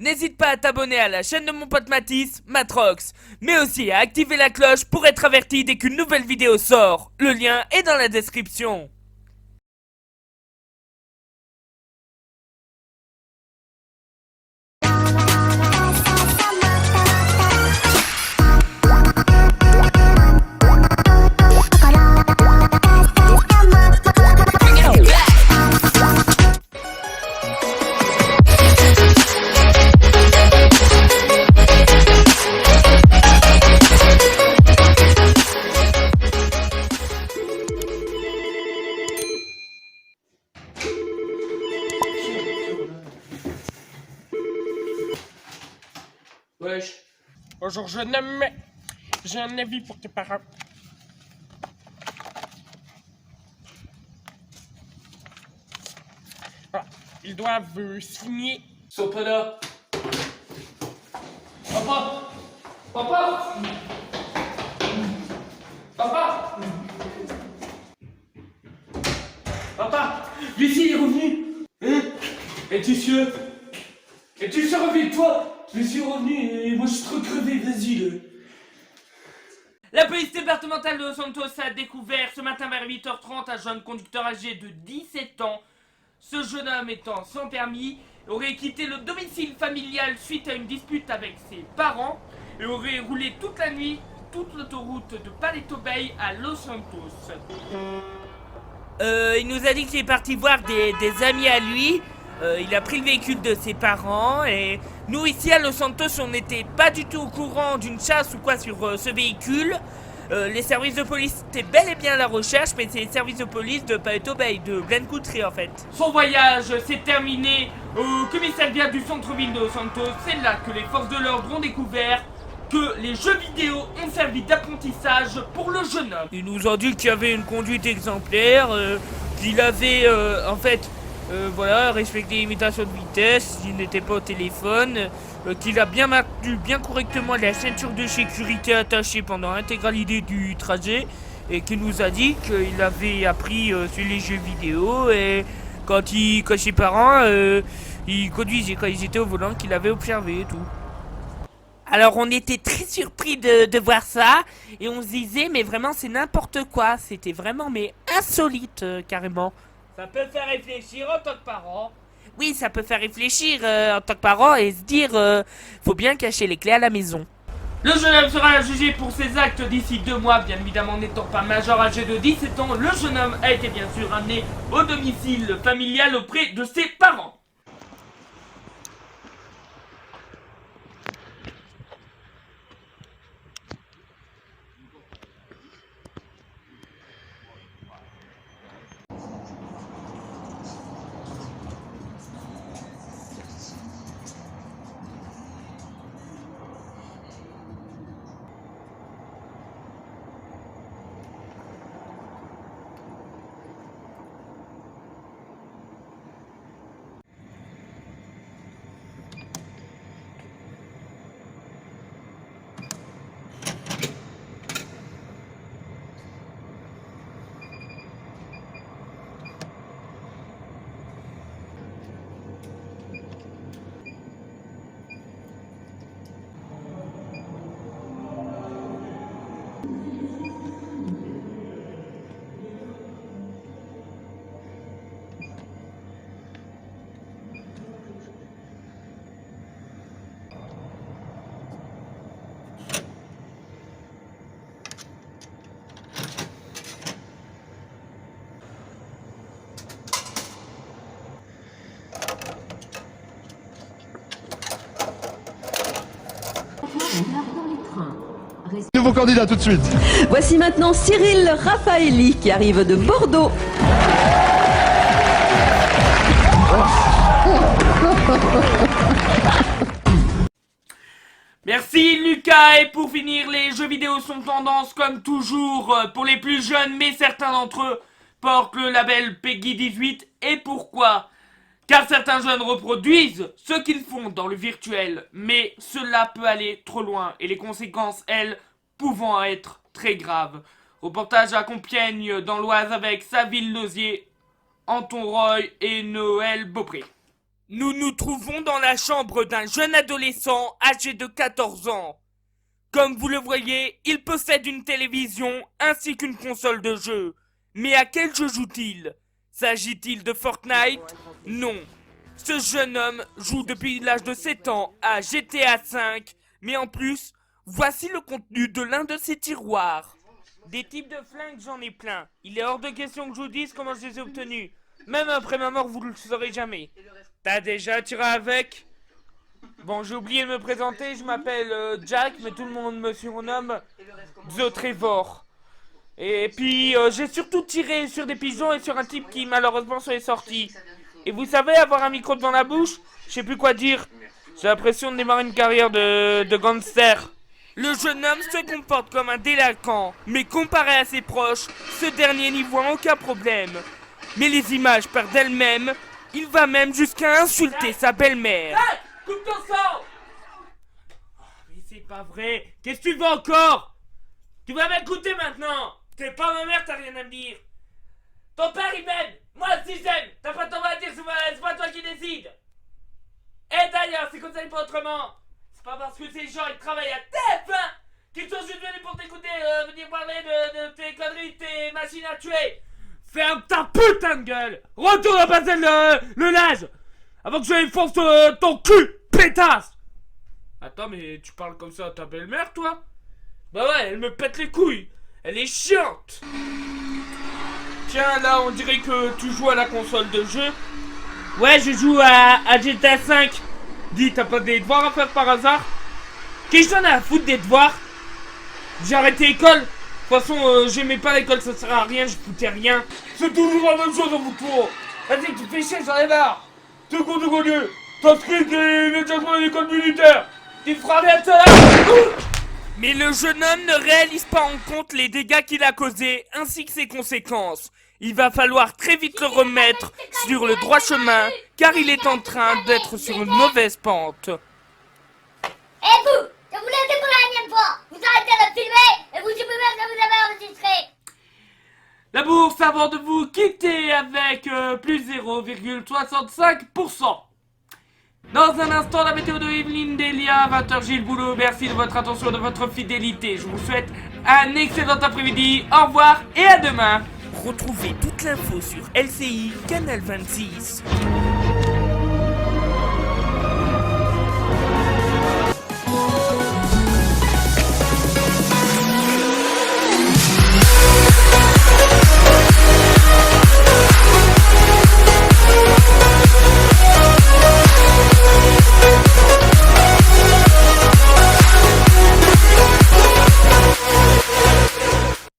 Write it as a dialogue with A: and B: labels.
A: N'hésite pas à t'abonner à la chaîne de mon pote Mathis, Matrox, mais aussi à activer la cloche pour être averti dès qu'une nouvelle vidéo sort. Le lien est dans la description.
B: Wesh. Bonjour jeune homme. J'ai un avis pour tes parents. Ah, ils doivent signer.
C: Ils sont pas là. Papa. Papa. Papa. Papa. Lucie est revenu. Hein? Es-tu sûr? Es-tu sûr, reviens-toi? Je suis revenu et moi je suis trop crevé, vas-y là.
A: La police départementale de Los Santos a découvert ce matin vers 8h30 un jeune conducteur âgé de 17 ans. Ce jeune homme étant sans permis aurait quitté le domicile familial suite à une dispute avec ses parents et aurait roulé toute la nuit toute l'autoroute de Paleto Bay à Los Santos. Il nous a dit qu'il est parti voir des amis à lui. Il a pris le véhicule de ses parents et nous ici à Los Santos on n'était pas du tout au courant d'une chasse ou quoi sur ce véhicule. Les services de police étaient bel et bien à la recherche, mais c'est les services de police de Paleto Bay, de Glen Country en fait. Son voyage s'est terminé au commissariat du centre-ville de Los Santos. C'est là que les forces de l'ordre ont découvert que les jeux vidéo ont servi d'apprentissage pour le jeune homme. Ils nous ont dit qu'il y avait une conduite exemplaire, qu'il avait en fait respecté les limitations de vitesse, qu'il n'était pas au téléphone, qu'il a bien maintenu bien correctement la ceinture de sécurité attachée pendant l'intégralité du trajet et qu'il nous a dit qu'il avait appris sur les jeux vidéo et quand ses parents ils conduisaient quand ils étaient au volant qu'il avait observé et tout. Alors on était très surpris de voir ça et on se disait mais vraiment c'est n'importe quoi, c'était vraiment mais insolite carrément. Ça peut faire réfléchir en tant que parent. Oui, ça peut faire réfléchir en tant que parent et se dire faut bien cacher les clés à la maison. Le jeune homme sera jugé pour ses actes d'ici 2 mois, bien évidemment n'étant pas majeur âgé de 17 ans. Le jeune homme a été bien sûr amené au domicile familial auprès de ses parents.
D: Nouveau candidat tout de suite.
E: Voici maintenant Cyril Raffaelli qui arrive de Bordeaux.
A: Merci Lucas, et pour finir, les jeux vidéo sont tendance comme toujours pour les plus jeunes, mais certains d'entre eux portent le label Peggy 18. Et pourquoi? Car certains jeunes reproduisent ce qu'ils font dans le virtuel, mais cela peut aller trop loin et les conséquences, elles, pouvant être très graves. Reportage à Compiègne dans l'Oise avec Saville Lozier, Anton Roy et Noël Beaupré. Nous nous trouvons dans la chambre d'un jeune adolescent âgé de 14 ans. Comme vous le voyez, il possède une télévision ainsi qu'une console de jeu. Mais à quel jeu joue-t-il? S'agit-il de Fortnite? Non. Ce jeune homme joue depuis l'âge de 7 ans à GTA V, mais en plus, voici le contenu de l'un de ses tiroirs. Des types de flingues, j'en ai plein. Il est hors de question que je vous dise comment je les ai obtenus. Même après ma mort, vous ne le saurez jamais. T'as déjà tiré avec? Bon, j'ai oublié de me présenter, je m'appelle Jack, mais tout le monde me surnomme The Trevor. Et puis, j'ai surtout tiré sur des pigeons et sur un type qui malheureusement s'en est sorti. Et vous savez, avoir un micro devant la bouche, je sais plus quoi dire. J'ai l'impression de démarrer une carrière de gangster. Le jeune homme se comporte comme un délinquant, mais comparé à ses proches, ce dernier n'y voit aucun problème. Mais les images parlent d'elles-mêmes, il va même jusqu'à insulter sa belle-mère. Hey, coupe ton sang! Mais c'est pas vrai, qu'est-ce que tu veux encore? Tu vas m'écouter maintenant. T'es pas ma mère, t'as rien à me dire. Ton père il m'aime, moi aussi j'aime. T'as pas ton mot à dire, c'est pas toi qui décide. Et d'ailleurs, c'est comme ça et pas autrement. C'est pas parce que ces gens ils travaillent à TF1 qu'ils sont juste venus pour t'écouter, venir parler de tes conneries, tes machines à tuer. Ferme ta putain de gueule. Retourne à passer le linge avant que je enfonce ton cul, pétasse. Attends, mais tu parles comme ça à ta belle-mère, toi? Bah ouais, elle me pète les couilles. Elle est chiante. Tiens, là, on dirait que tu joues à la console de jeu. Ouais, je joue à GTA V. Dis, t'as pas des devoirs à faire par hasard? Qu'est-ce que j'en ai à foutre des devoirs? J'ai arrêté l'école. De toute façon, j'aimais pas l'école, ça sert à rien, je foutais rien. C'est toujours la même chose à vous tour. Vas-y, tu fais chier, j'en ai marre. Tout con de Dieu. T'inscris immédiatement à l'école militaire. Tu feras rien de cela. Mais le jeune homme ne réalise pas en compte les dégâts qu'il a causés ainsi que ses conséquences. Il va falloir très vite le remettre sur le droit chemin car il est en train d'être sur une mauvaise pente.
F: Et vous, je vous l'ai dit pour la énième fois, vous arrêtez de filmer et vous supprimez ce que vous avez enregistré.
A: La bourse avant de vous quitter avec plus 0,65%. Dans un instant, la météo de Evelyne Delia, 20h Gilles Boulot. Merci de votre attention, de votre fidélité. Je vous souhaite un excellent après-midi. Au revoir et à demain. Retrouvez toute l'info sur LCI Canal 26.